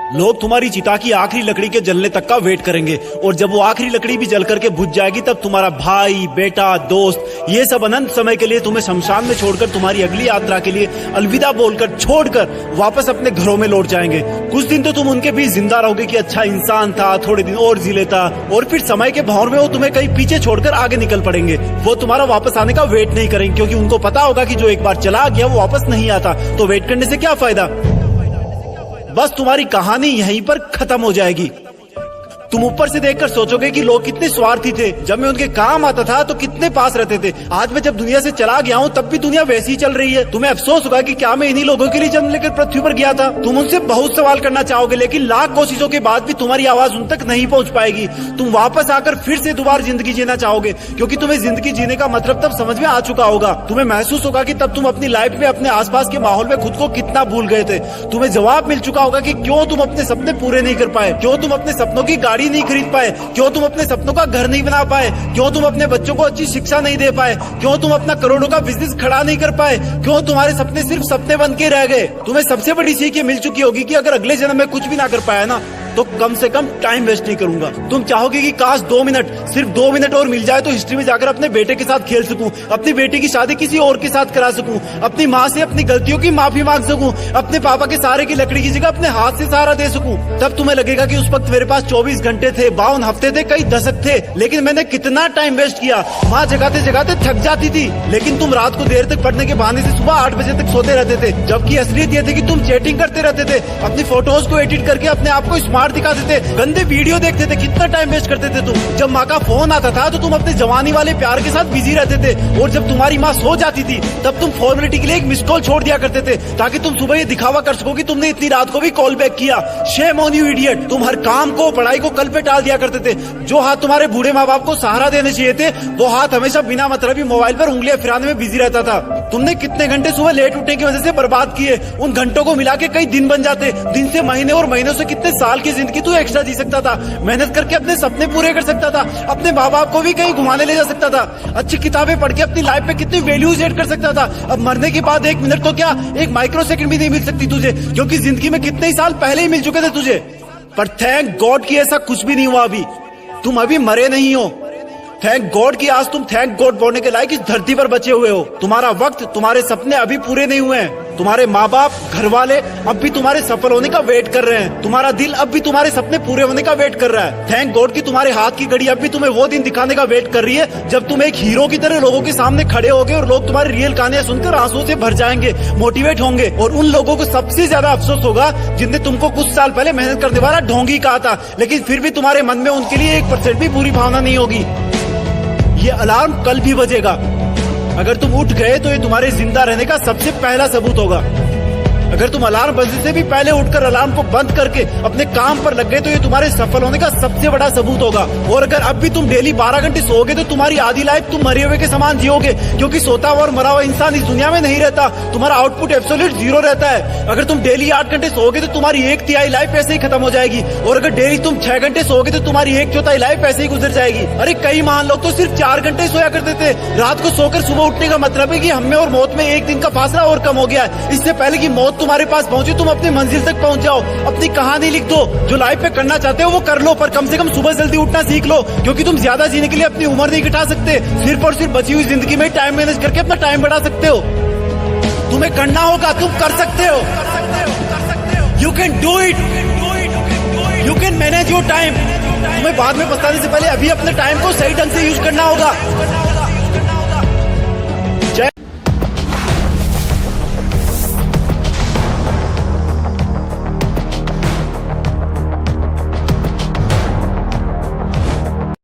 लोग तुम्हारी चिता की आखिरी लकड़ी के जलने तक का वेट करेंगे और जब वो आखिरी लकड़ी भी जल करके बुझ जाएगी तब तुम्हारा भाई, बेटा, दोस्त ये सब अनंत समय के लिए तुम्हें शमशान में छोड़कर तुम्हारी अगली यात्रा के लिए अलविदा बोलकर छोड़कर वापस अपने घरों में लौट जाएंगे। कुछ दिन तो तुम उनके बीच जिंदा रहोगे कि अच्छा इंसान था, थोड़े दिन और जी लेता, और फिर समय के भंवर में वो तुम्हें कहीं पीछे छोड़कर आगे निकल पड़ेंगे। वो तुम्हारा वापस आने का वेट नहीं करेंगे क्योंकि उनको पता होगा कि जो एक बार चला गया वो वापस नहीं आता, तो वेट करने से क्या फायदा। बस तुम्हारी कहानी यहीं पर खत्म हो जाएगी। तुम ऊपर से देखकर सोचोगे कि लोग कितने स्वार्थी थे, जब मैं उनके काम आता था तो कितने पास रहते थे, आज मैं जब दुनिया से चला गया हूँ तब भी दुनिया वैसी ही चल रही है। तुम्हें अफसोस होगा कि क्या मैं इन्हीं लोगों के लिए जन्म लेकर पृथ्वी पर गया था। तुम उनसे बहुत सवाल करना चाहोगे लेकिन लाख कोशिशों के बाद भी तुम्हारी आवाज उन तक नहीं पहुँच पाएगी। तुम वापस आकर फिर से दोबारा जिंदगी जीना चाहोगे क्योंकि तुम्हें जिंदगी जीने का मतलब तब समझ में आ चुका होगा। तुम्हें महसूस होगा कि तब तुम अपनी लाइफ में अपने आसपास के माहौल में खुद को कितना भूल गए थे। तुम्हें जवाब मिल चुका होगा कि क्यों तुम अपने सपने पूरे नहीं कर पाए, क्यों तुम अपने सपनों की गाड़ी नहीं खरीद पाए, क्यों तुम अपने सपनों का घर नहीं बना पाए, क्यों तुम अपने बच्चों को अच्छी शिक्षा नहीं दे पाए, क्यों तुम अपना करोड़ों का बिजनेस खड़ा नहीं कर पाए, क्यों तुम्हारे सपने सिर्फ सपने बन के रह गए। तुम्हें सबसे बड़ी सीख ये मिल चुकी होगी कि अगर अगले जन्म में कुछ भी ना कर पाया ना तो कम से कम टाइम वेस्ट नहीं करूंगा। तुम चाहोगे कि काश 2 मिनट, सिर्फ 2 मिनट और मिल जाए तो हिस्ट्री में जाकर अपने बेटे के साथ खेल सकूं, अपनी बेटी की शादी किसी और के साथ करा सकूं, अपनी माँ से अपनी गलतियों की माफी मांग सकूं, अपने पापा के सहारे की लकड़ी की जगह अपने हाथ से सहारा दे सकूं। तब तुम्हें लगेगा कि उस वक्त मेरे पास 24 घंटे थे, 52 हफ्ते थे, कई दशक थे, लेकिन मैंने कितना टाइम वेस्ट किया। माँ जगाते जगाते थक जाती थी लेकिन तुम रात को देर तक पढ़ने के बहाने से सुबह 8 बजे तक सोते रहते थे, जबकि असलियत ये थी कि तुम चैटिंग करते रहते थे, अपनी फोटोज को एडिट करके अपने आप को स्मार्ट दिखाते थे, गंदे वीडियो देखते थे। कितना टाइम वेस्ट करते थे तुम। जब माँ का फोन आता था तो तुम अपने जवानी वाले प्यार के साथ बिजी रहते थे और जब तुम्हारी माँ सो जाती थी तब तुम फॉर्मेलिटी के लिए एक मिस कॉल छोड़ दिया करते थे ताकि तुम सुबह ये दिखावा कर सको कि तुमने इतनी रात को भी कॉल बैक किया। Shame on you idiot. तुम हर काम को, पढ़ाई को कल पे टाल दिया करते थे। जो हाथ तुम्हारे बूढ़े माँ बाप को सहारा देने चाहिए थे वो हाथ हमेशा बिना मतलब ही मोबाइल पर उंगलियां फिराने में बिजी रहता था। तुमने कितने घंटे सुबह लेट उठने की वजह से बर्बाद किए। उन घंटों को मिला के कई दिन बन जाते। दिन से महीने और महीनों से कितने साल की जिंदगी तू एक्स्ट्रा जी सकता था। मेहनत करके अपने सपने पूरे कर सकता था, अपने माँ बाप को भी कहीं घुमाने ले जा सकता था, अच्छी किताबें पढ़ के अपनी लाइफ पे कितनी वैल्यूज एड कर सकता था। अब मरने के बाद 1 मिनट तो क्या, 1 माइक्रो सेकंड भी नहीं मिल सकती तुझे क्योंकि जिंदगी में कितने ही साल पहले ही मिल चुके थे तुझे। पर थैंक गॉड कि ऐसा कुछ भी नहीं हुआ। अभी तुम अभी मरे नहीं हो। थैंक गॉड कि आज तुम थैंक गॉड बोलने के लायक इस धरती पर बचे हुए हो। तुम्हारा वक्त, तुम्हारे सपने अभी पूरे नहीं हुए हैं। तुम्हारे माँ बाप, घर वाले अब भी तुम्हारे सफल होने का वेट कर रहे हैं। तुम्हारा दिल अब भी तुम्हारे सपने पूरे होने का वेट कर रहा है। थैंक गॉड कि तुम्हारे हाथ की घड़ी अब भी तुम्हें वो दिन दिखाने का वेट कर रही है जब तुम एक हीरो की तरह लोगों के सामने खड़े होगे और लोग तुम्हारी रियल कहानियां सुनकर आंसुओं से भर जाएंगे, मोटिवेट होंगे। और उन लोगों को सबसे ज्यादा अफसोस होगा जिनने तुमको कुछ साल पहले मेहनत करने वाला ढोंगी कहा था, लेकिन फिर भी तुम्हारे मन में उनके लिए 1% भी बुरी भावना नहीं होगी। ये अलार्म कल भी बजेगा। अगर तुम उठ गए तो ये तुम्हारे जिंदा रहने का सबसे पहला सबूत होगा। अगर तुम अलार्म बजने से भी पहले उठकर अलार्म को बंद करके अपने काम पर लग गए तो ये तुम्हारे सफल होने का सबसे बड़ा सबूत होगा। और अगर अब भी तुम डेली 12 घंटे सोओगे तो तुम्हारी आधी लाइफ तुम मरे हुए के समान जियोगे क्योंकि सोता हुआ और मरा हुआ इंसान इस दुनिया में नहीं रहता। तुम्हारा आउटपुट एब्सोल्यूट 0 रहता है। अगर तुम डेली 8 घंटे सोओगे तो तुम्हारी 1/3 लाइफ ऐसे ही खत्म हो जाएगी और अगर डेली तुम 6 घंटे सोओगे तो तुम्हारी 1/4 लाइफ ऐसे ही गुजर जाएगी। अरे कई महान लोग तो सिर्फ 4 घंटे सोया करते थे। रात को सोकर सुबह उठने का मतलब है कि हमें और मौत में 1 दिन का फासला और कम हो गया है। इससे पहले कि मौत तुम्हारे पास पहुंचे तुम अपनी मंजिल तक पहुंच जाओ। अपनी कहानी लिख दो। जो लाइफ में करना चाहते हो वो कर लो, पर कम से कम सुबह जल्दी उठना सीख लो क्योंकि तुम ज्यादा जीने के लिए अपनी उम्र नहीं घटा सकते। सिर्फ और सिर्फ बची हुई जिंदगी में टाइम मैनेज करके अपना टाइम बढ़ा सकते हो। तुम्हें करना होगा, तुम कर सकते हो। You can do it. You can manage your time. तुम्हें बाद में पछताने से पहले अभी अपने टाइम को सही ढंग से यूज करना होगा।